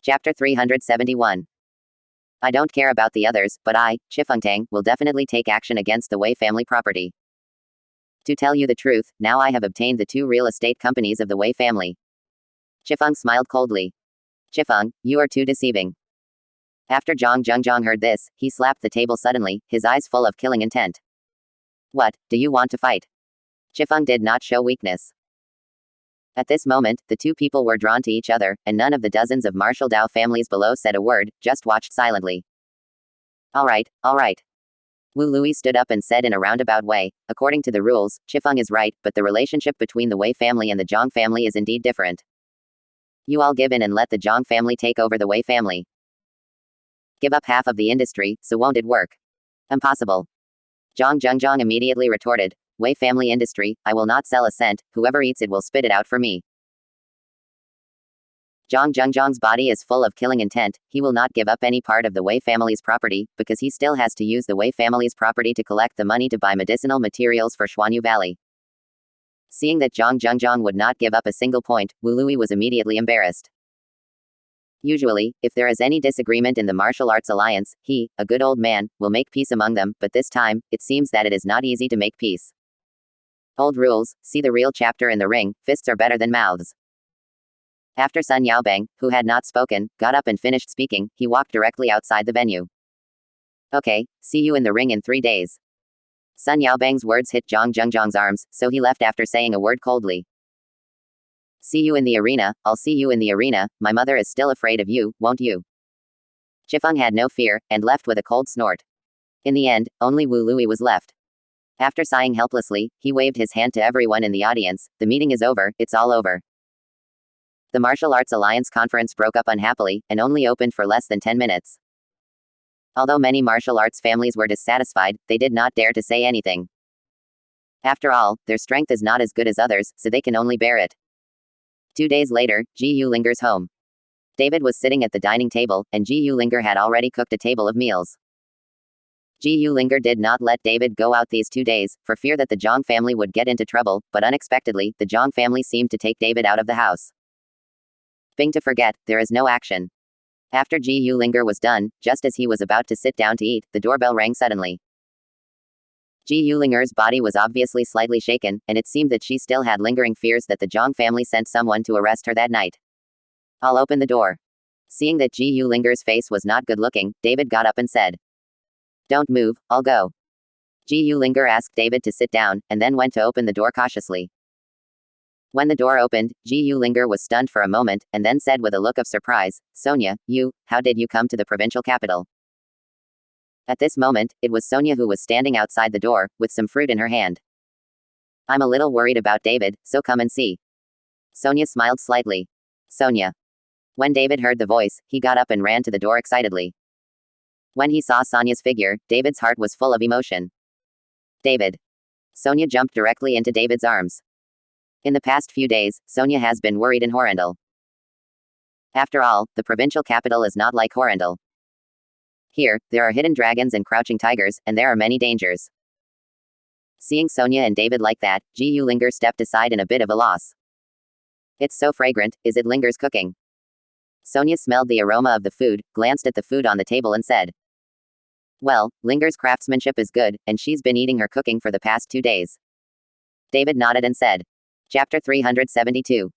Chapter 371. I don't care about the others, but I, Chiffon, will definitely take action against the Wei family property. To tell you the truth, now I have obtained the 2 real estate companies of the Wei family. Chiffon smiled coldly. Chiffon, you are too deceiving. After Zhong heard this, he slapped the table suddenly, his eyes full of killing intent. What, do you want to fight? Chiffon did not show weakness. At this moment, the 2 people were drawn to each other, and none of the dozens of martial Dao families below said a word, just watched silently. All right. Wu Lui stood up and said in a roundabout way, according to the rules, Chiffon is right, but the relationship between the Wei family and the Zhong family is indeed different. You all give in and let the Zhong family take over the Wei family. Give up half of the industry, so won't it work? Impossible. Zhong immediately retorted, Wei family industry, I will not sell a cent, whoever eats it will spit it out for me. Zhong's body is full of killing intent, he will not give up any part of the Wei family's property, because he still has to use the Wei family's property to collect the money to buy medicinal materials for Xuanyu Valley. Seeing that Zhong would not give up a single point, Wu Lui was immediately embarrassed. Usually, if there is any disagreement in the martial arts alliance, he, a good old man, will make peace among them, but this time, it seems that it is not easy to make peace. Old rules, see the real chapter in the ring, fists are better than mouths. After Sun Yaobang, who had not spoken, got up and finished speaking, he walked directly outside the venue. Okay, see you in the ring in 3 days. Sun Yaobang's words hit Zhong's arms, so he left after saying a word coldly. See you in the arena, I'll see you in the arena, my mother is still afraid of you, won't you? Chiffon had no fear, and left with a cold snort. In the end, only Wu Lui was left. After sighing helplessly, he waved his hand to everyone in the audience, the meeting is over, it's all over. The Martial Arts Alliance conference broke up unhappily, and only opened for less than 10 minutes. Although many martial arts families were dissatisfied, they did not dare to say anything. After all, their strength is not as good as others, so they can only bear it. 2 days later, Ji Yulinger's home. David was sitting at the dining table, and Ji Yulinger had already cooked a table of meals. Ji Yulinger did not let David go out these 2 days, for fear that the Zhong family would get into trouble, but unexpectedly, the Zhong family seemed to take David out of the house. Bing to forget, there is no action. After Ji Yulinger was done, just as he was about to sit down to eat, the doorbell rang suddenly. Ji Yulinger's body was obviously slightly shaken, and it seemed that she still had lingering fears that the Zhong family sent someone to arrest her that night. I'll open the door. Seeing that Ji Yulinger's face was not good looking, David got up and said. Don't move, I'll go. Ji Yulinger asked David to sit down, and then went to open the door cautiously. When the door opened, Ji Yulinger was stunned for a moment, and then said with a look of surprise, Sonia, how did you come to the provincial capital? At this moment, it was Sonia who was standing outside the door, with some fruit in her hand. I'm a little worried about David, so come and see. Sonia smiled slightly. Sonia. When David heard the voice, he got up and ran to the door excitedly. When he saw Sonia's figure, David's heart was full of emotion. David. Sonia jumped directly into David's arms. In the past few days, Sonia has been worried in Horrendal. After all, the provincial capital is not like Horrendal. Here, there are hidden dragons and crouching tigers, and there are many dangers. Seeing Sonia and David like that, Ji Yulinger stepped aside in a bit of a loss. It's so fragrant, is it Linger's cooking? Sonia smelled the aroma of the food, glanced at the food on the table and said. Well, Linger's craftsmanship is good, and she's been eating her cooking for the past 2 days. David nodded and said. Chapter 372.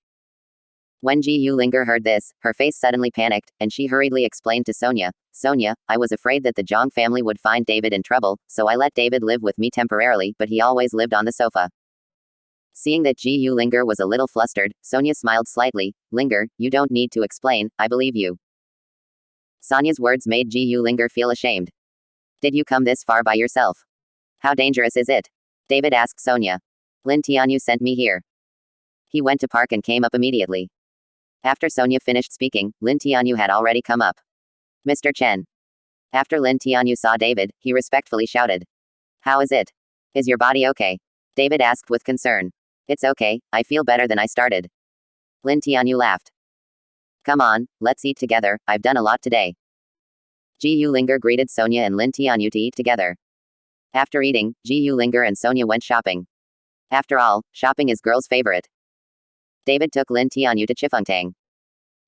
When Ji Yulinger heard this, her face suddenly panicked, and she hurriedly explained to Sonia, Sonia, I was afraid that the Zhong family would find David in trouble, so I let David live with me temporarily, but he always lived on the sofa. Seeing that Ji Yulinger was a little flustered, Sonia smiled slightly, Linger, you don't need to explain, I believe you. Sonia's words made Ji Yulinger feel ashamed. Did you come this far by yourself? How dangerous is it? David asked Sonia. Lin Tianyu sent me here. He went to park and came up immediately. After Sonia finished speaking, Lin Tianyu had already come up. Mr. Chen. After Lin Tianyu saw David, he respectfully shouted. How is it? Is your body okay? David asked with concern. It's okay, I feel better than I started. Lin Tianyu laughed. Come on, let's eat together, I've done a lot today. Ji Yulinger greeted Sonia and Lin Tianyu to eat together. After eating, Ji Yulinger and Sonia went shopping. After all, shopping is girls' favorite. David took Lin Tianyu to Chiffon.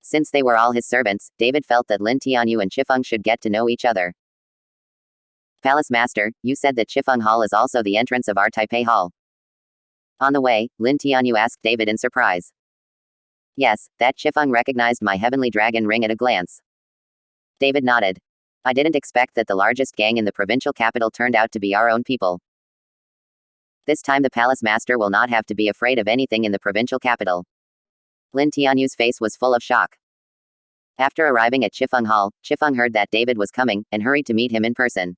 Since they were all his servants, David felt that Lin Tianyu and Chiffon should get to know each other. Palace Master, you said that Chiffon Hall is also the entrance of our Taipei Hall. On the way, Lin Tianyu asked David in surprise. Yes, that Chiffon recognized my heavenly dragon ring at a glance. David nodded. I didn't expect that the largest gang in the provincial capital turned out to be our own people. This time the Palace Master will not have to be afraid of anything in the provincial capital. Lin Tianyu's face was full of shock. After arriving at Chiffon Hall, Chiffon heard that David was coming, and hurried to meet him in person.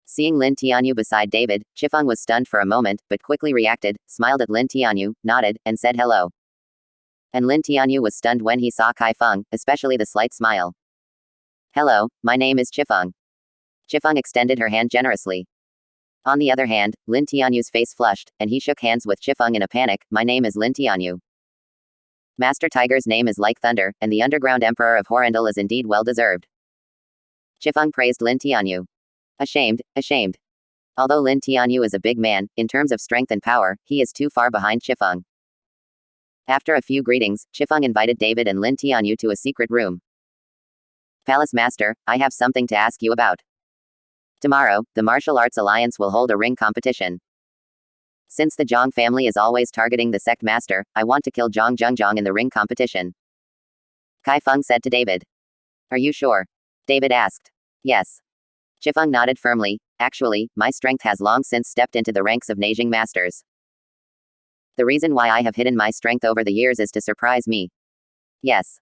Seeing Lin Tianyu beside David, Chiffon was stunned for a moment, but quickly reacted, smiled at Lin Tianyu, nodded, and said hello. And Lin Tianyu was stunned when he saw Kai Feng, especially the slight smile. Hello, my name is Chiffon. Chiffon extended her hand generously. On the other hand, Lin Tianyu's face flushed, and he shook hands with Chiffon in a panic. My name is Lin Tianyu. Master Tiger's name is like thunder, and the underground emperor of Horrendal is indeed well deserved. Chiffon praised Lin Tianyu. Ashamed. Although Lin Tianyu is a big man, in terms of strength and power, he is too far behind Chiffon. After a few greetings, Chiffon invited David and Lin Tianyu to a secret room. Palace Master, I have something to ask you about. Tomorrow, the Martial Arts Alliance will hold a ring competition. Since the Zhong family is always targeting the sect master, I want to kill Zhong in the ring competition. Kai Feng said to David. Are you sure? David asked. Yes. Chiffon nodded firmly. Actually, my strength has long since stepped into the ranks of Neijing masters. The reason why I have hidden my strength over the years is to surprise me. Yes.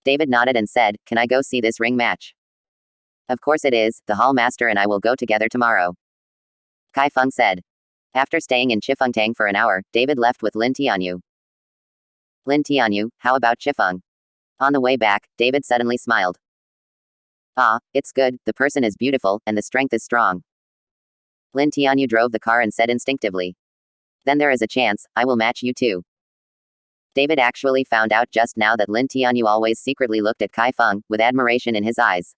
David nodded and said, can I go see this ring match? Of course it is, the hall master and I will go together tomorrow. Kai Feng said. After staying in Chiffon for an hour, David left with Lin Tianyu. Lin Tianyu, how about Chiffon? On the way back, David suddenly smiled. Ah, it's good, the person is beautiful, and the strength is strong. Lin Tianyu drove the car and said instinctively. Then there is a chance, I will match you too. David actually found out just now that Lin Tianyu always secretly looked at Kai Feng, with admiration in his eyes.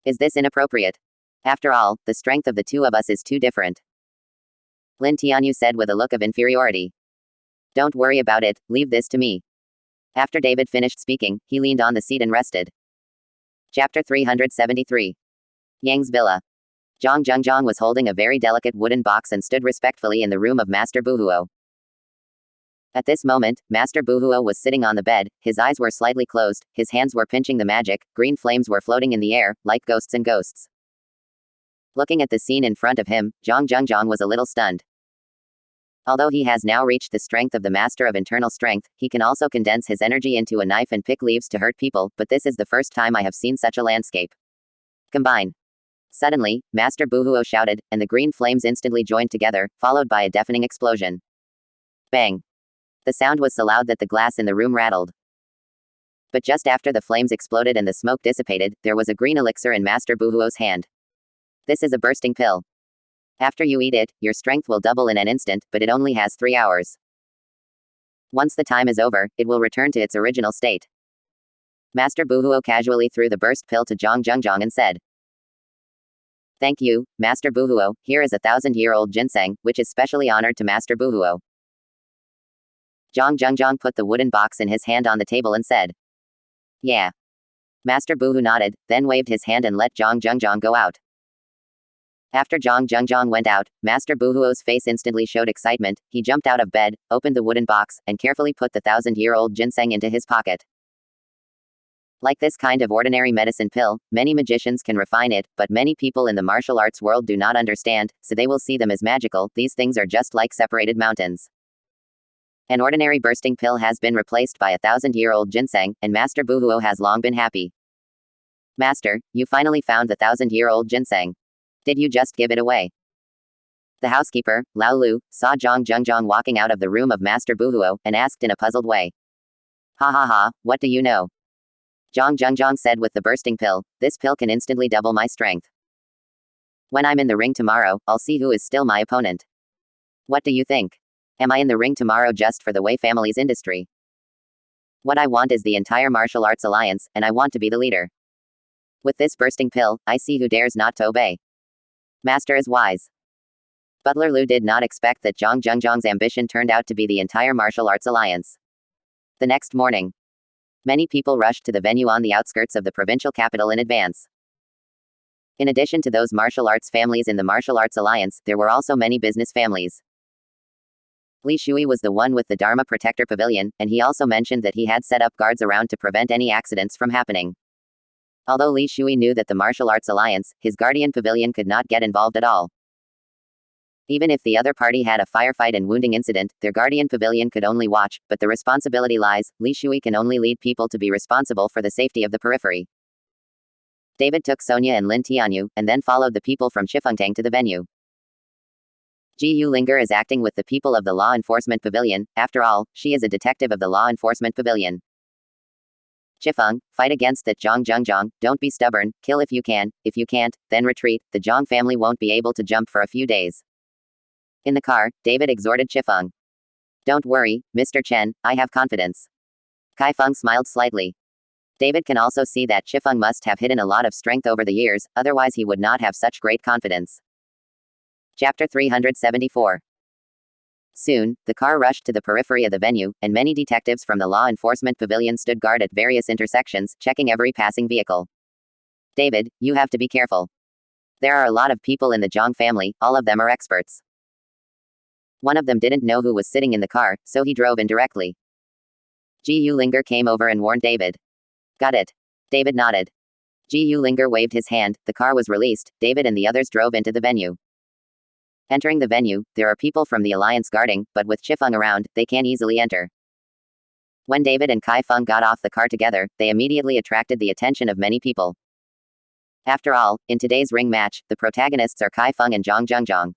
Is this inappropriate? After all, the strength of the two of us is too different. Lin Tianyu said with a look of inferiority. Don't worry about it, leave this to me. After David finished speaking, he leaned on the seat and rested. Chapter 373. Yang's Villa. Zhong was holding a very delicate wooden box and stood respectfully in the room of Master Buhuo. At this moment, Master Buhuo was sitting on the bed, his eyes were slightly closed, his hands were pinching the magic, green flames were floating in the air, like ghosts and ghosts. Looking at the scene in front of him, Zhong was a little stunned. Although he has now reached the strength of the Master of Internal Strength, he can also condense his energy into a knife and pick leaves to hurt people, but this is the first time I have seen such a landscape. Combine. Suddenly, Master Buhuo shouted, and the green flames instantly joined together, followed by a deafening explosion. Bang! The sound was so loud that the glass in the room rattled. But just after the flames exploded and the smoke dissipated, there was a green elixir in Master Buhuo's hand. This is a bursting pill. After you eat it, your strength will double in an instant, but it only has 3 hours. Once the time is over, it will return to its original state. Master Buhuo casually threw the burst pill to Zhong and said. Thank you, Master Buhuo, here is a 1,000-year-old ginseng, which is specially honored to Master Buhuo. Zhong put the wooden box in his hand on the table and said. Yeah. Master Buhu nodded, then waved his hand and let Zhong go out. After Zhong went out, Master Buhuo's face instantly showed excitement. He jumped out of bed, opened the wooden box, and carefully put the 1,000-year-old ginseng into his pocket. Like this kind of ordinary medicine pill, many magicians can refine it, but many people in the martial arts world do not understand, so they will see them as magical. These things are just like separated mountains. An ordinary bursting pill has been replaced by a 1,000-year-old ginseng, and Master Buhuo has long been happy. Master, you finally found the 1,000-year-old ginseng. Did you just give it away? The housekeeper, Lao Lu, saw Zhong walking out of the room of Master Buhuo, and asked in a puzzled way. Ha, what do you know? Zhong said with the bursting pill, this pill can instantly double my strength. When I'm in the ring tomorrow, I'll see who is still my opponent. What do you think? Am I in the ring tomorrow just for the Wei family's industry? What I want is the entire martial arts alliance, and I want to be the leader. With this bursting pill, I see who dares not to obey. Master is wise. Butler Lu did not expect that Zhong's ambition turned out to be the entire martial arts alliance. The next morning, Many people rushed to the venue on the outskirts of the provincial capital in advance. In addition to those martial arts families in the Martial Arts Alliance, there were also many business families. Li Shui was the one with the Dharma Protector Pavilion, and he also mentioned that he had set up guards around to prevent any accidents from happening. Although Li Shui knew that the Martial Arts Alliance, his Guardian Pavilion could not get involved at all. Even if the other party had a firefight and wounding incident, their Guardian Pavilion could only watch, but the responsibility lies, Li Shui can only lead people to be responsible for the safety of the periphery. David took Sonia and Lin Tianyu, and then followed the people from Chiffon to the venue. Ji Yu Linger is acting with the people of the Law Enforcement Pavilion, after all, she is a detective of the Law Enforcement Pavilion. Chiffon, fight against that Zhong, don't be stubborn, kill if you can't, then retreat, the Zhong family won't be able to jump for a few days. In the car, David exhorted Chiffon. Don't worry, Mr. Chen, I have confidence. Kai Feng smiled slightly. David can also see that Chiffon must have hidden a lot of strength over the years, otherwise he would not have such great confidence. Chapter 374. Soon, the car rushed to the periphery of the venue, and many detectives from the Law Enforcement Pavilion stood guard at various intersections, checking every passing vehicle. David, you have to be careful. There are a lot of people in the Zhong family, all of them are experts. One of them didn't know who was sitting in the car, so he drove in directly. Ji Yu Linger came over and warned David. Got it. David nodded. Ji Yu Linger waved his hand, the car was released, David and the others drove into the venue. Entering the venue, there are people from the Alliance guarding, but with Chiffon around, they can easily enter. When David and Kai Feng got off the car together, they immediately attracted the attention of many people. After all, in today's ring match, the protagonists are Kai Feng and Zhong.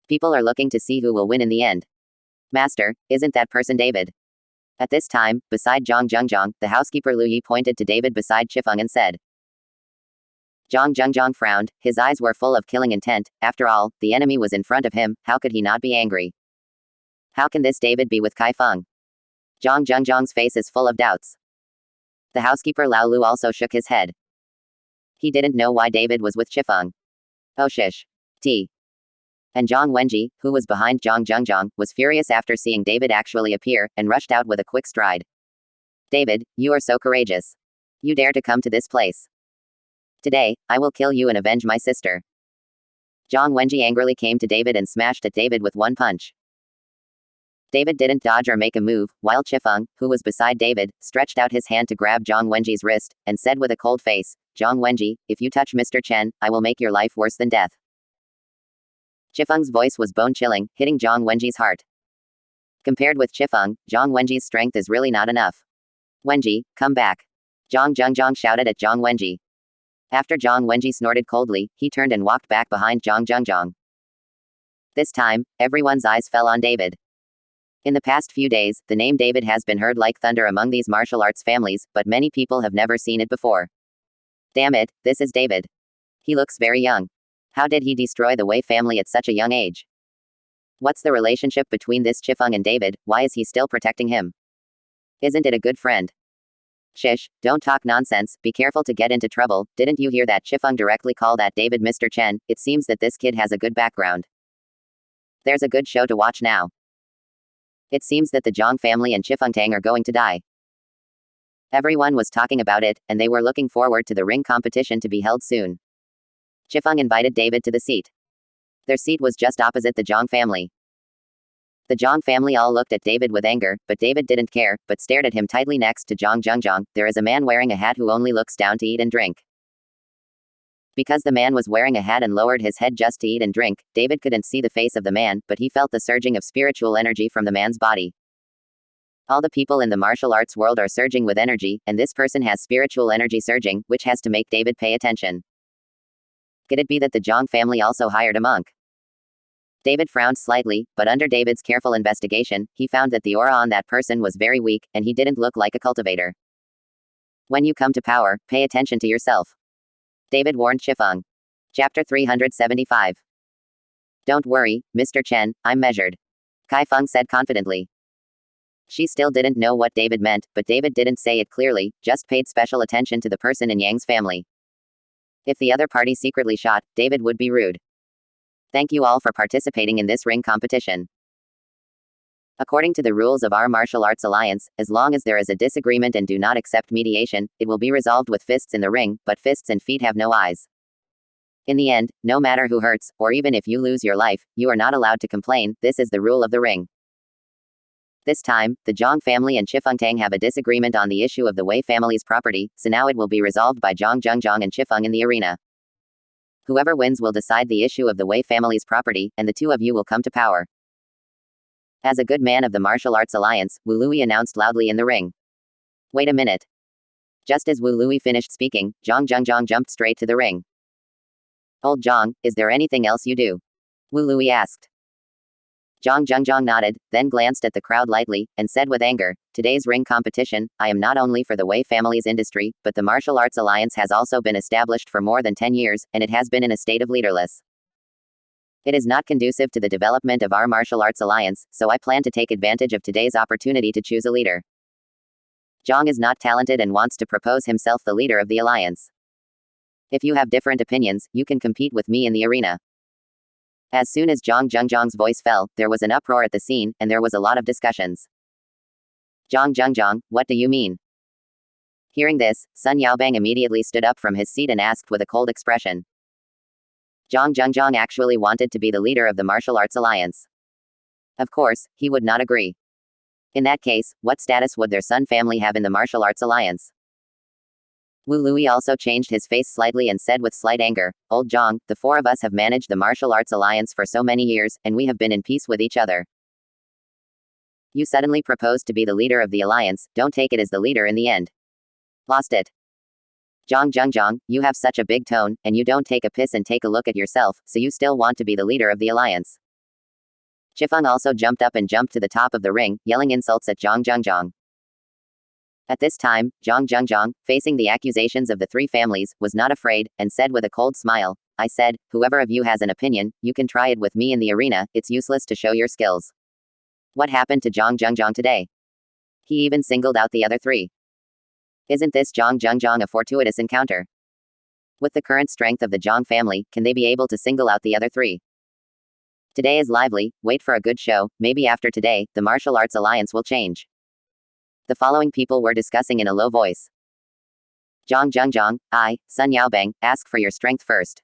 People are looking to see who will win in the end. Master, isn't that person David? At this time, beside Zhong, the housekeeper Lu Yi pointed to David beside Chiffon and said. Zhong frowned, his eyes were full of killing intent, after all, the enemy was in front of him, how could he not be angry? How can this David be with Kai Feng? Zhong's face is full of doubts. The housekeeper Lao Lu also shook his head. He didn't know why David was with Chiffon. Oh shish. T. And Zhong Wenji, who was behind Zhong, was furious after seeing David actually appear, and rushed out with a quick stride. David, you are so courageous. You dare to come to this place. Today, I will kill you and avenge my sister. Zhong Wenji angrily came to David and smashed at David with one punch. David didn't dodge or make a move, while Chiffon, who was beside David, stretched out his hand to grab Zhong Wenji's wrist, and said with a cold face, Zhong Wenji, if you touch Mr. Chen, I will make your life worse than death. Chiffon's voice was bone-chilling, hitting Zhong Wenji's heart. Compared with Chiffon, Zhong Wenji's strength is really not enough. Wenji, come back. Zhong shouted at Zhong Wenji. After Zhong Wenji snorted coldly, he turned and walked back behind Zhong. This time, everyone's eyes fell on David. In the past few days, the name David has been heard like thunder among these martial arts families, but many people have never seen it before. Damn it, this is David. He looks very young. How did he destroy the Wei family at such a young age? What's the relationship between this Chiffon and David, why is he still protecting him? Isn't it a good friend? Shish, don't talk nonsense, be careful to get into trouble, didn't you hear that Chiffon directly call that David Mr. Chen, it seems that this kid has a good background. There's a good show to watch now. It seems that the Zhong family and Chiffon are going to die. Everyone was talking about it, and they were looking forward to the ring competition to be held soon. Chiffon invited David to the seat. Their seat was just opposite the Zhong family. The Zhong family all looked at David with anger, but David didn't care, but stared at him tightly. Next to Zhong. There is a man wearing a hat who only looks down to eat and drink. Because the man was wearing a hat and lowered his head just to eat and drink, David couldn't see the face of the man, but he felt the surging of spiritual energy from the man's body. All the people in the martial arts world are surging with energy, and this person has spiritual energy surging, which has to make David pay attention. Could it be that the Zhong family also hired a monk? David frowned slightly, but under David's careful investigation, he found that the aura on that person was very weak, and he didn't look like a cultivator. When you come to power, pay attention to yourself. David warned Chiffon. Chapter 375. Don't worry, Mr. Chen, I'm measured. Kai Feng said confidently. She still didn't know what David meant, but David didn't say it clearly, just paid special attention to the person in Yang's family. If the other party secretly shot, David would be rude. Thank you all for participating in this ring competition. According to the rules of our martial arts alliance, as long as there is a disagreement and do not accept mediation, it will be resolved with fists in the ring, but fists and feet have no eyes. In the end, no matter who hurts, or even if you lose your life, you are not allowed to complain. This is the rule of the ring. This time, the Zhong family and Chiffon have a disagreement on the issue of the Wei family's property, so now it will be resolved by Zhong and Chiffon in the arena. Whoever wins will decide the issue of the Wei family's property, and the two of you will come to power. As a good man of the martial arts alliance, Wu Lui announced loudly in the ring. Wait a minute. Just as Wu Lui finished speaking, Zhong jumped straight to the ring. Old Zhong, is there anything else you do? Wu Lui asked. Zhong nodded, then glanced at the crowd lightly, and said with anger, today's ring competition, I am not only for the Wei family's industry, but the martial arts alliance has also been established for more than 10 years, and it has been in a state of leaderless. It is not conducive to the development of our martial arts alliance, so I plan to take advantage of today's opportunity to choose a leader. Zhong is not talented and wants to propose himself the leader of the alliance. If you have different opinions, you can compete with me in the arena. As soon as Zhong's voice fell, there was an uproar at the scene, and there was a lot of discussions. Zhong, what do you mean? Hearing this, Sun Yaobang immediately stood up from his seat and asked with a cold expression. Zhong actually wanted to be the leader of the martial arts alliance. Of course, he would not agree. In that case, what status would their Sun family have in the martial arts alliance? Wu Lui also changed his face slightly and said with slight anger, Old Zhong, the four of us have managed the martial arts alliance for so many years, and we have been in peace with each other. You suddenly proposed to be the leader of the alliance, don't take it as the leader in the end. Lost it. Zhong, you have such a big tone, and you don't take a piss and take a look at yourself, so you still want to be the leader of the alliance. Chiffon also jumped up and jumped to the top of the ring, yelling insults at Zhong. At this time, Zhong, facing the accusations of the three families, was not afraid, and said with a cold smile, I said, whoever of you has an opinion, you can try it with me in the arena, it's useless to show your skills. What happened to Zhong today? He even singled out the other three. Isn't this Zhong a fortuitous encounter? With the current strength of the Zhong family, can they be able to single out the other three? Today is lively, wait for a good show, maybe after today, the martial arts alliance will change. The following people were discussing in a low voice. Zhong, I, Sun Yaobang, ask for your strength first.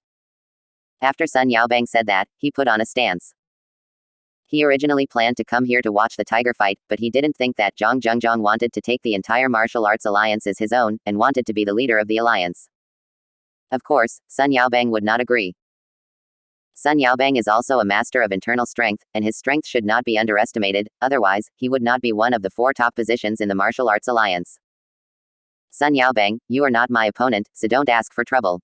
After Sun Yaobang said that, he put on a stance. He originally planned to come here to watch the tiger fight, but he didn't think that Zhong wanted to take the entire martial arts alliance as his own, and wanted to be the leader of the alliance. Of course, Sun Yaobang would not agree. Sun Yaobang is also a master of internal strength, and his strength should not be underestimated, otherwise, he would not be one of the four top positions in the martial arts alliance. Sun Yaobang, you are not my opponent, so don't ask for trouble.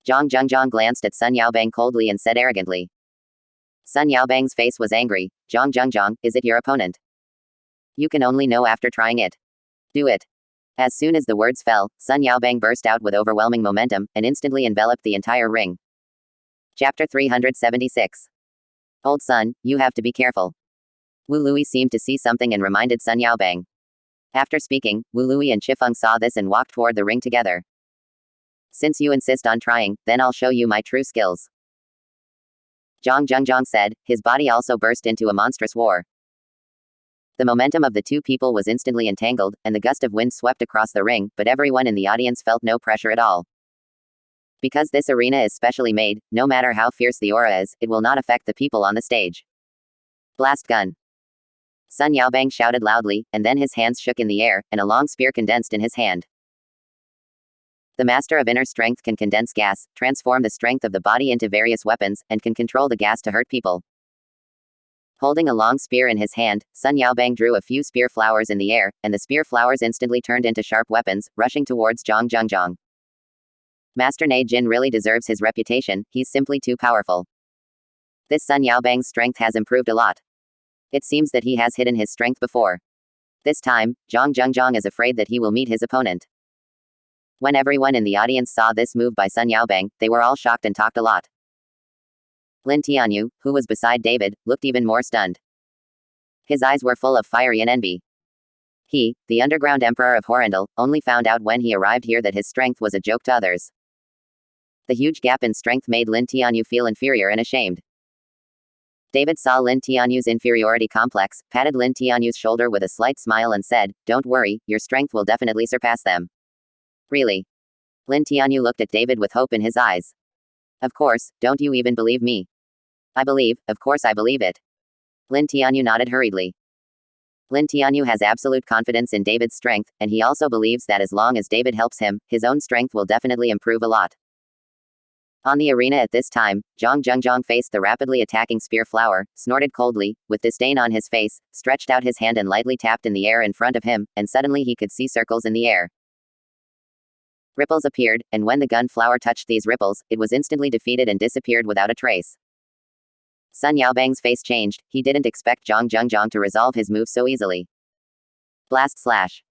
Zhong glanced at Sun Yaobang coldly and said arrogantly. Sun Yaobang's face was angry. Zhong, is it your opponent? You can only know after trying it. Do it. As soon as the words fell, Sun Yaobang burst out with overwhelming momentum, and instantly enveloped the entire ring. Chapter 376. Old Sun, you have to be careful. Wu Lui seemed to see something and reminded Sun Yaobang. After speaking, Wu Lui and Chiffon saw this and walked toward the ring together. Since you insist on trying, then I'll show you my true skills. Zhong said, his body also burst into a monstrous war. The momentum of the two people was instantly entangled, and the gust of wind swept across the ring, but everyone in the audience felt no pressure at all. Because this arena is specially made, no matter how fierce the aura is, it will not affect the people on the stage. Blast gun. Sun Yaobang shouted loudly, and then his hands shook in the air, and a long spear condensed in his hand. The master of inner strength can condense gas, transform the strength of the body into various weapons, and can control the gas to hurt people. Holding a long spear in his hand, Sun Yaobang drew a few spear flowers in the air, and the spear flowers instantly turned into sharp weapons, rushing towards Zhong. Master Ne Jin really deserves his reputation, he's simply too powerful. This Sun Yaobang's strength has improved a lot. It seems that he has hidden his strength before. This time, Zhong is afraid that he will meet his opponent. When everyone in the audience saw this move by Sun Yaobang, they were all shocked and talked a lot. Lin Tianyu, who was beside David, looked even more stunned. His eyes were full of fiery and envy. He, the underground emperor of Horrendal, only found out when he arrived here that his strength was a joke to others. The huge gap in strength made Lin Tianyu feel inferior and ashamed. David saw Lin Tianyu's inferiority complex, patted Lin Tianyu's shoulder with a slight smile and said, "Don't worry, your strength will definitely surpass them." "Really?" Lin Tianyu looked at David with hope in his eyes. "Of course, don't you even believe me?" "I believe, of course I believe it." Lin Tianyu nodded hurriedly. Lin Tianyu has absolute confidence in David's strength, and he also believes that as long as David helps him, his own strength will definitely improve a lot. On the arena at this time, Zhong faced the rapidly attacking spear flower, snorted coldly, with disdain on his face, stretched out his hand and lightly tapped in the air in front of him, and suddenly he could see circles in the air. Ripples appeared, and when the gun flower touched these ripples, it was instantly defeated and disappeared without a trace. Sun Yaobang's face changed. He didn't expect Zhong to resolve his move so easily. Blast slash.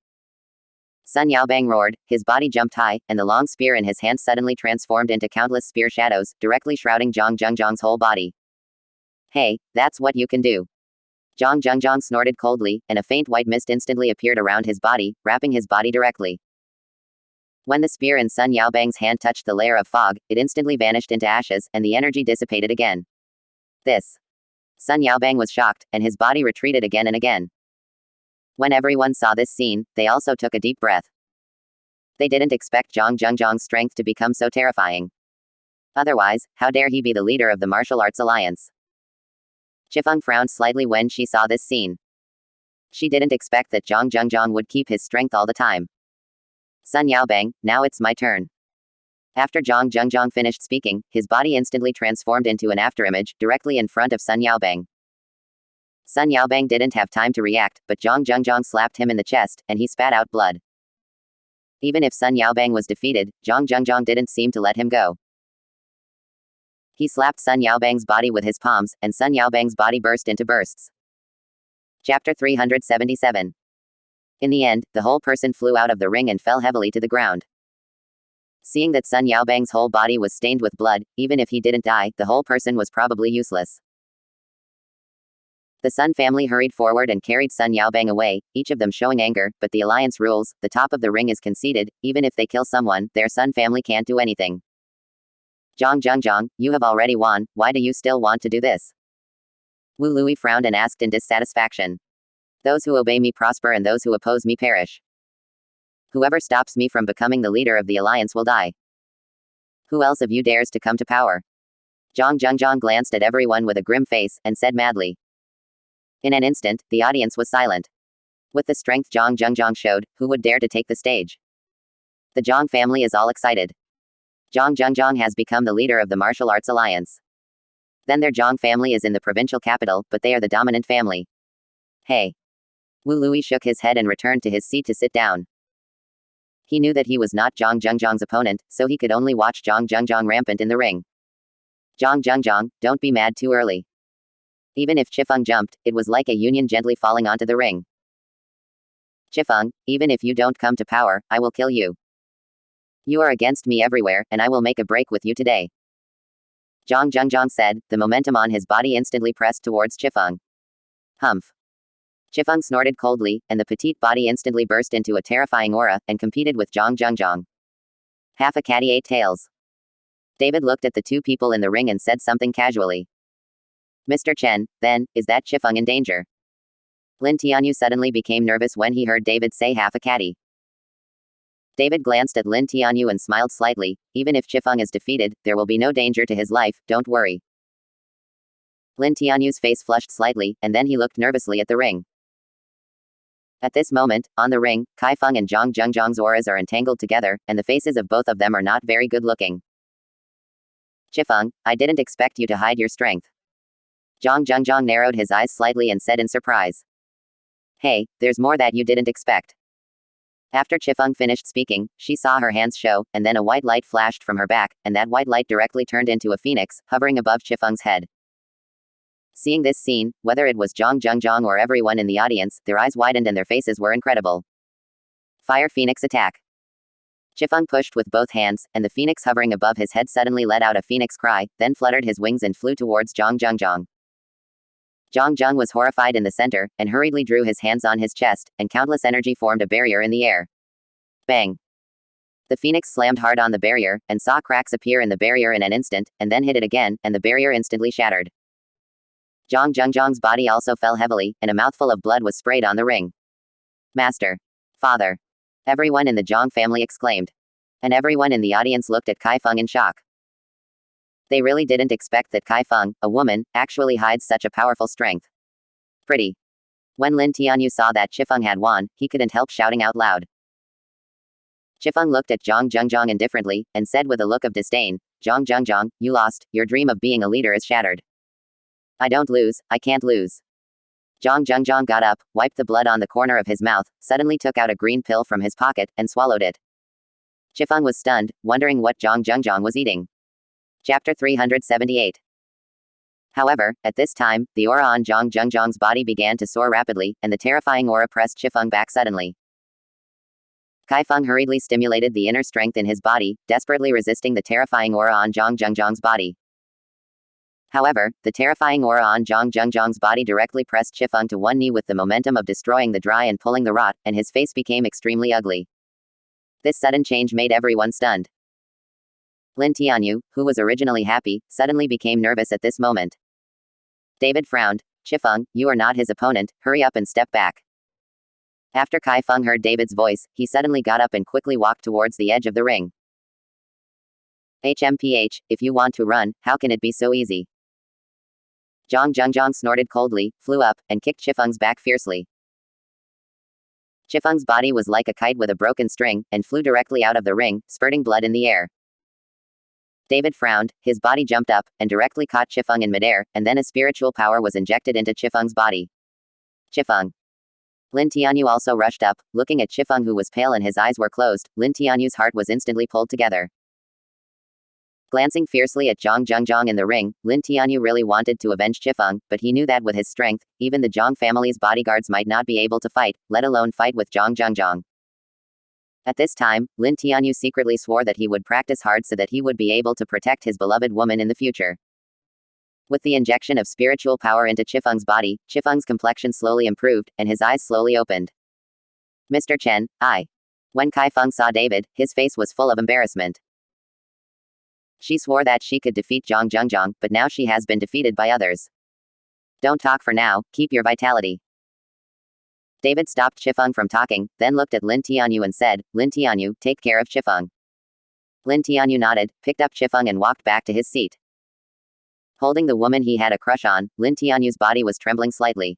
Sun Yaobang roared, his body jumped high, and the long spear in his hand suddenly transformed into countless spear shadows, directly shrouding Zhong's whole body. "Hey, that's what you can do." Zhong snorted coldly, and a faint white mist instantly appeared around his body, wrapping his body directly. When the spear in Sun Yaobang's hand touched the layer of fog, it instantly vanished into ashes, and the energy dissipated again. This. Sun Yaobang was shocked, and his body retreated again and again. When everyone saw this scene, they also took a deep breath. They didn't expect Zhong's strength to become so terrifying. Otherwise, how dare he be the leader of the martial arts alliance? Chiffon frowned slightly when she saw this scene. She didn't expect that Zhong would keep his strength all the time. "Sun Yaobang, now it's my turn." After Zhong finished speaking, his body instantly transformed into an afterimage, directly in front of Sun Yaobang. Sun Yaobang didn't have time to react, but Zhong slapped him in the chest, and he spat out blood. Even if Sun Yaobang was defeated, Zhong didn't seem to let him go. He slapped Sun Yaobang's body with his palms, and Sun Yaobang's body burst into bursts. Chapter 377. In the end, the whole person flew out of the ring and fell heavily to the ground. Seeing that Sun Yaobang's whole body was stained with blood, even if he didn't die, the whole person was probably useless. The Sun family hurried forward and carried Sun Yaobang away, each of them showing anger, but the alliance rules, the top of the ring is conceded, even if they kill someone, their Sun family can't do anything. Zhong, you have already won, why do you still want to do this? Wu Lui frowned and asked in dissatisfaction. "Those who obey me prosper and those who oppose me perish. Whoever stops me from becoming the leader of the alliance will die. Who else of you dares to come to power?" Zhong glanced at everyone with a grim face, and said madly. In an instant, the audience was silent. With the strength Zhong showed, who would dare to take the stage? The Zhong family is all excited. Zhong has become the leader of the martial arts alliance. Then their Zhong family is in the provincial capital, but they are the dominant family. Hey. Wu Lui shook his head and returned to his seat to sit down. He knew that he was not Zhong's opponent, so he could only watch Zhong rampant in the ring. Zhong, don't be mad too early. Even if Chiffon jumped, it was like a union gently falling onto the ring. Chiffon, even if you don't come to power, I will kill you. You are against me everywhere, and I will make a break with you today. Zhong said, the momentum on his body instantly pressed towards Chiffon. Humph. Chiffon snorted coldly, and the petite body instantly burst into a terrifying aura, and competed with Zhong. Half a catty 8 tails. David looked at the two people in the ring and said something casually. Mr. Chen, then, is that Chiffon in danger? Lin Tianyu suddenly became nervous when he heard David say half a catty. David glanced at Lin Tianyu and smiled slightly. Even if Chiffon is defeated, there will be no danger to his life, don't worry. Lin Tianyu's face flushed slightly, and then he looked nervously at the ring. At this moment, on the ring, Kai Feng and Zhong's auras are entangled together, and the faces of both of them are not very good looking. Chiffon, I didn't expect you to hide your strength. Zhong narrowed his eyes slightly and said in surprise. Hey, there's more that you didn't expect. After Chiffon finished speaking, she saw her hands show, and then a white light flashed from her back, and that white light directly turned into a phoenix, hovering above Chiffon's head. Seeing this scene, whether it was Zhong or everyone in the audience, their eyes widened and their faces were incredible. Fire Phoenix attack. Chiffon pushed with both hands, and the phoenix hovering above his head suddenly let out a phoenix cry, then fluttered his wings and flew towards Zhong. Zhong was horrified in the center, and hurriedly drew his hands on his chest, and countless energy formed a barrier in the air. Bang! The phoenix slammed hard on the barrier, and saw cracks appear in the barrier in an instant, and then hit it again, and the barrier instantly shattered. Zhong's body also fell heavily, and a mouthful of blood was sprayed on the ring. Master. Father. Everyone in the Zhong family exclaimed. And everyone in the audience looked at Kai Feng in shock. They really didn't expect that Kai Feng, a woman, actually hides such a powerful strength. Pretty. When Lin Tianyu saw that Chiffon had won, he couldn't help shouting out loud. Chiffon looked at Zhong indifferently, and said with a look of disdain, Zhong, you lost, your dream of being a leader is shattered. I don't lose, I can't lose. Zhong got up, wiped the blood on the corner of his mouth, suddenly took out a green pill from his pocket, and swallowed it. Chiffon was stunned, wondering what Zhong was eating. Chapter 378. However, at this time, the aura on Zhong's body began to soar rapidly, and the terrifying aura pressed Chiffon back suddenly. Kai Feng hurriedly stimulated the inner strength in his body, desperately resisting the terrifying aura on Zhong's body. However, the terrifying aura on Zhong's body directly pressed Chiffon to one knee with the momentum of destroying the dry and pulling the rot, and his face became extremely ugly. This sudden change made everyone stunned. Lin Tianyu, who was originally happy, suddenly became nervous at this moment. David frowned. Chiffon, you are not his opponent, hurry up and step back. After Kai Feng heard David's voice, he suddenly got up and quickly walked towards the edge of the ring. HMPH, if you want to run, how can it be so easy? Zhong snorted coldly, flew up, and kicked Chiffon's back fiercely. Chiffon's body was like a kite with a broken string, and flew directly out of the ring, spurting blood in the air. David frowned, his body jumped up, and directly caught Chiffon in midair, and then a spiritual power was injected into Chiffon's body. Chiffon. Lin Tianyu also rushed up, looking at Chiffon who was pale and his eyes were closed. Lin Tianyu's heart was instantly pulled together. Glancing fiercely at Zhong in the ring, Lin Tianyu really wanted to avenge Chiffon, but he knew that with his strength, even the Zhong family's bodyguards might not be able to fight, let alone fight with Zhong. At this time, Lin Tianyu secretly swore that he would practice hard so that he would be able to protect his beloved woman in the future. With the injection of spiritual power into Chiffon's body, Chiffon's complexion slowly improved, and his eyes slowly opened. Mr. Chen, I. When Kai Feng saw David, his face was full of embarrassment. She swore that she could defeat Zhong, but now she has been defeated by others. Don't talk for now, keep your vitality. David stopped Chiffon from talking, then looked at Lin Tianyu and said, Lin Tianyu, take care of Chiffon. Lin Tianyu nodded, picked up Chiffon and walked back to his seat. Holding the woman he had a crush on, Lin Tianyu's body was trembling slightly.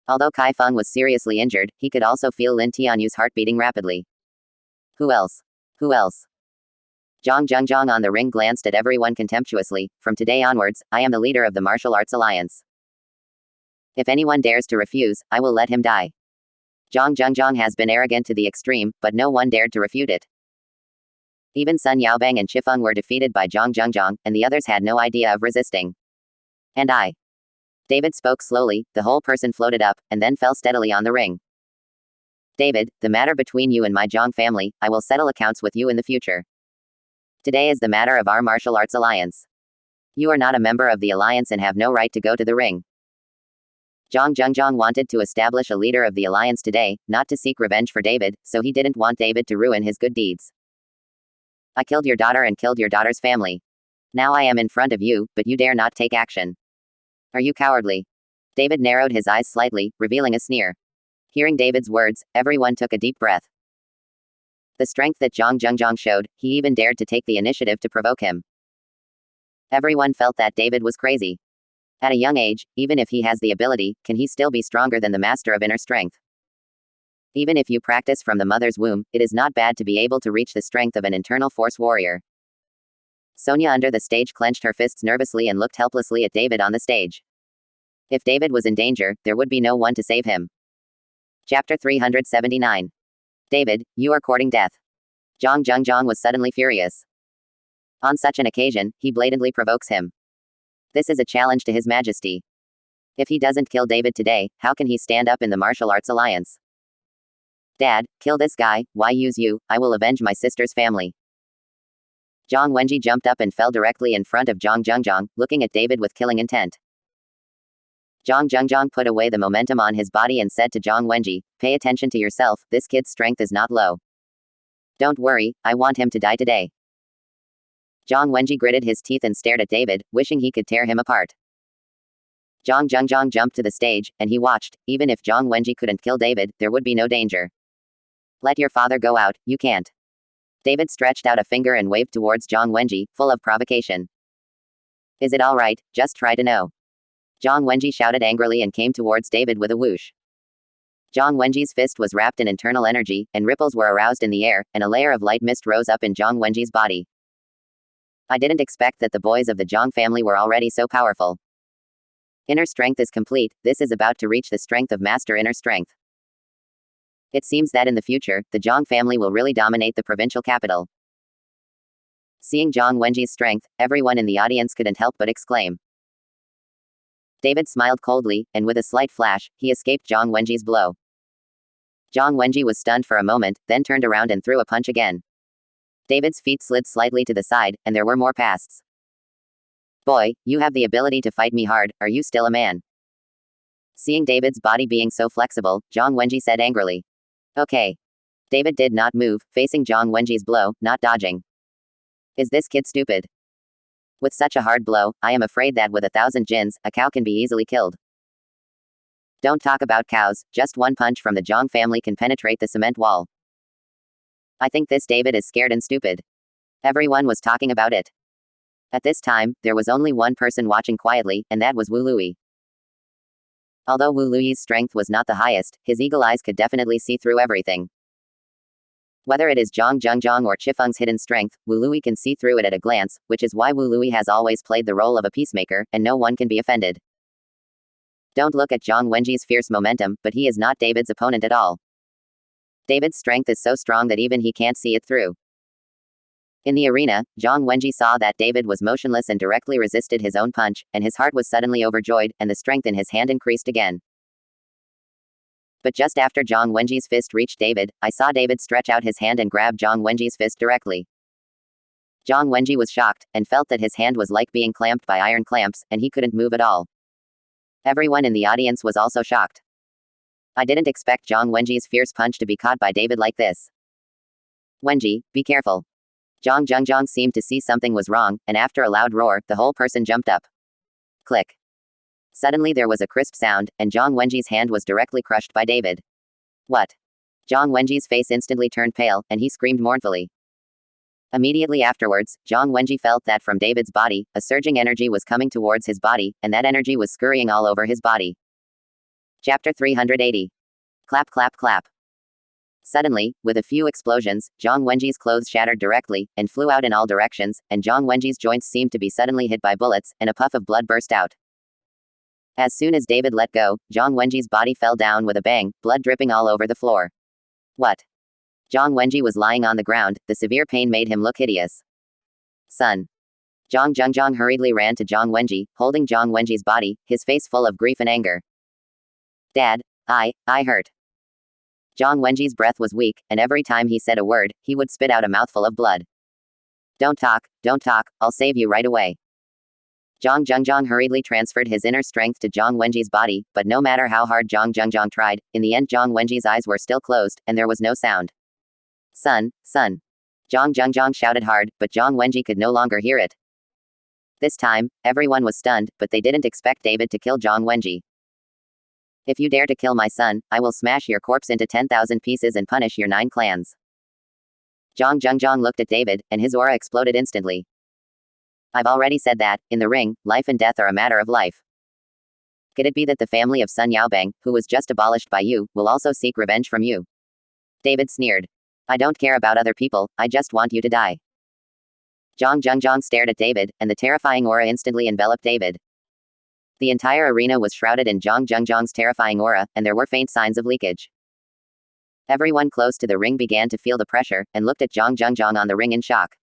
Although Kai Feng was seriously injured, he could also feel Lin Tianyu's heart beating rapidly. Who else? Who else? Zhong on the ring glanced at everyone contemptuously. From today onwards, I am the leader of the martial arts alliance. If anyone dares to refuse, I will let him die. Zhong has been arrogant to the extreme, but no one dared to refute it. Even Sun Yaobang and Chiffon were defeated by Zhong, and the others had no idea of resisting. And I. David spoke slowly, the whole person floated up, and then fell steadily on the ring. David, the matter between you and my Zhong family, I will settle accounts with you in the future. Today is the matter of our martial arts alliance. You are not a member of the alliance and have no right to go to the ring. Zhong wanted to establish a leader of the alliance today, not to seek revenge for David, so he didn't want David to ruin his good deeds. I killed your daughter and killed your daughter's family. Now I am in front of you, but you dare not take action. Are you cowardly? David narrowed his eyes slightly, revealing a sneer. Hearing David's words, everyone took a deep breath. The strength that Zhong showed, he even dared to take the initiative to provoke him. Everyone felt that David was crazy. At a young age, even if he has the ability, can he still be stronger than the master of inner strength? Even if you practice from the mother's womb, it is not bad to be able to reach the strength of an internal force warrior. Sonia under the stage clenched her fists nervously and looked helplessly at David on the stage. If David was in danger, there would be no one to save him. Chapter 379. David, you are courting death. Zhong was suddenly furious. On such an occasion, he blatantly provokes him. This is a challenge to His Majesty. If he doesn't kill David today, how can he stand up in the martial arts alliance? Dad, kill this guy, why use you? I will avenge my sister's family. Zhong Wenji jumped up and fell directly in front of Zhong, looking at David with killing intent. Zhong put away the momentum on his body and said to Zhong Wenji, pay attention to yourself, this kid's strength is not low. Don't worry, I want him to die today. Zhong Wenji gritted his teeth and stared at David, wishing he could tear him apart. Zhong jumped to the stage, and he watched. Even if Zhong Wenji couldn't kill David, there would be no danger. Let your father go out, you can't. David stretched out a finger and waved towards Zhong Wenji, full of provocation. Is it all right? Just try to know. Zhong Wenji shouted angrily and came towards David with a whoosh. Zhong Wenji's fist was wrapped in internal energy, and ripples were aroused in the air, and a layer of light mist rose up in Zhong Wenji's body. I didn't expect that the boys of the Zhong family were already so powerful. Inner strength is complete, this is about to reach the strength of master inner strength. It seems that in the future, the Zhong family will really dominate the provincial capital. Seeing Zhong Wenji's strength, everyone in the audience couldn't help but exclaim. David smiled coldly, and with a slight flash, he escaped Zhong Wenji's blow. Zhong Wenji was stunned for a moment, then turned around and threw a punch again. David's feet slid slightly to the side, and there were more pasts. Boy, you have the ability to fight me hard, are you still a man? Seeing David's body being so flexible, Zhong Wenji said angrily. Okay. David did not move, facing Zhong Wenji's blow, not dodging. Is this kid stupid? With such a hard blow, I am afraid that with 1,000 jins, a cow can be easily killed. Don't talk about cows, just one punch from the Zhong family can penetrate the cement wall. I think this David is scared and stupid. Everyone was talking about it. At this time, there was only one person watching quietly, and that was Wu Lui. Although Wu Lui's strength was not the highest, his eagle eyes could definitely see through everything. Whether it is Zhong or Chiffon's hidden strength, Wu Lui can see through it at a glance, which is why Wu Lui has always played the role of a peacemaker, and no one can be offended. Don't look at Zhong Wenji's fierce momentum, but he is not David's opponent at all. David's strength is so strong that even he can't see it through. In the arena, Zhong Wenji saw that David was motionless and directly resisted his own punch, and his heart was suddenly overjoyed, and the strength in his hand increased again. But just after Zhong Wenji's fist reached David, I saw David stretch out his hand and grab Zhong Wenji's fist directly. Zhong Wenji was shocked, and felt that his hand was like being clamped by iron clamps, and he couldn't move at all. Everyone in the audience was also shocked. I didn't expect Zhong Wenji's fierce punch to be caught by David like this. Wenji, be careful. Zhong seemed to see something was wrong, and after a loud roar, the whole person jumped up. Click. Suddenly there was a crisp sound, and Zhong Wenji's hand was directly crushed by David. What? Zhong Wenji's face instantly turned pale, and he screamed mournfully. Immediately afterwards, Zhong Wenji felt that from David's body, a surging energy was coming towards his body, and that energy was scurrying all over his body. Chapter 380. Clap clap clap. Suddenly, with a few explosions, Zhong Wenji's clothes shattered directly, and flew out in all directions, and Zhong Wenji's joints seemed to be suddenly hit by bullets, and a puff of blood burst out. As soon as David let go, Zhong Wenji's body fell down with a bang, blood dripping all over the floor. What? Zhong Wenji was lying on the ground, the severe pain made him look hideous. Son. Zhong hurriedly ran to Zhong Wenji, holding Zhong Wenji's body, his face full of grief and anger. Dad, I hurt. Zhong Wenji's breath was weak, and every time he said a word, he would spit out a mouthful of blood. Don't talk, I'll save you right away. Zhong hurriedly transferred his inner strength to Zhong Wenji's body, but no matter how hard Zhong tried, in the end Zhong Wenji's eyes were still closed, and there was no sound. Son. Zhong shouted hard, but Zhong Wenji could no longer hear it. This time, everyone was stunned, but they didn't expect David to kill Zhong Wenji. If you dare to kill my son, I will smash your corpse into 10,000 pieces and punish your 9 clans. Zhong looked at David, and his aura exploded instantly. I've already said that, in the ring, life and death are a matter of life. Could it be that the family of Sun Yaobang, who was just abolished by you, will also seek revenge from you? David sneered. I don't care about other people, I just want you to die. Zhong stared at David, and the terrifying aura instantly enveloped David. The entire arena was shrouded in Zhong's terrifying aura, and there were faint signs of leakage. Everyone close to the ring began to feel the pressure, and looked at Zhong on the ring in shock.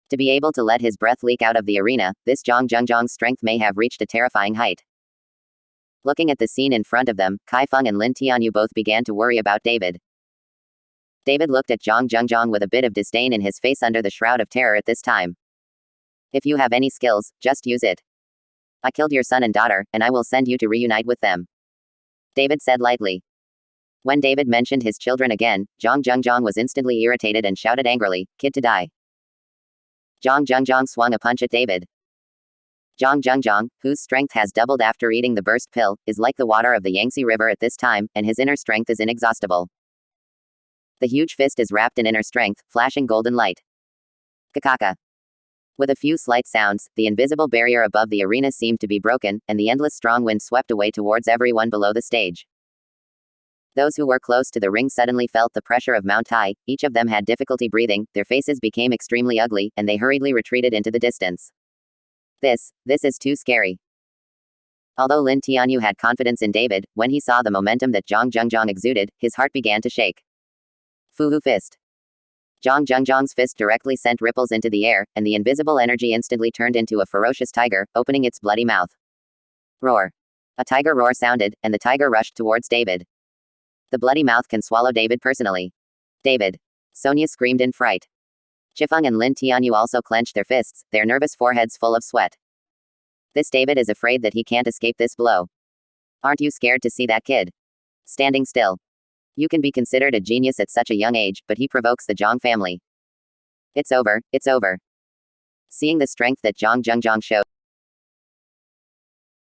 To be able to let his breath leak out of the arena, this Zhong's strength may have reached a terrifying height. Looking at the scene in front of them, Kai Feng and Lin Tianyu both began to worry about David. David looked at Zhong with a bit of disdain in his face under the shroud of terror at this time. If you have any skills, just use it. I killed your son and daughter, and I will send you to reunite with them. David said lightly. When David mentioned his children again, Zhong was instantly irritated and shouted angrily, kid to die. Zhong swung a punch at David. Zhong, whose strength has doubled after eating the burst pill, is like the water of the Yangtze River at this time, and his inner strength is inexhaustible. The huge fist is wrapped in inner strength, flashing golden light. Kakaka. With a few slight sounds, the invisible barrier above the arena seemed to be broken, and the endless strong wind swept away towards everyone below the stage. Those who were close to the ring suddenly felt the pressure of Mount High, each of them had difficulty breathing, their faces became extremely ugly, and they hurriedly retreated into the distance. This is too scary. Although Lin Tianyu had confidence in David, when he saw the momentum that Zhong exuded, his heart began to shake. Fuhu fist. Zhong's fist directly sent ripples into the air, and the invisible energy instantly turned into a ferocious tiger, opening its bloody mouth. Roar. A tiger roar sounded, and the tiger rushed towards David. The bloody mouth can swallow David personally. David. Sonia screamed in fright. Chiffon and Lin Tianyu also clenched their fists, their nervous foreheads full of sweat. This David is afraid that he can't escape this blow. Aren't you scared to see that kid? Standing still. You can be considered a genius at such a young age, but he provokes the Zhong family. It's over, it's over. Seeing the strength that Zhong showed,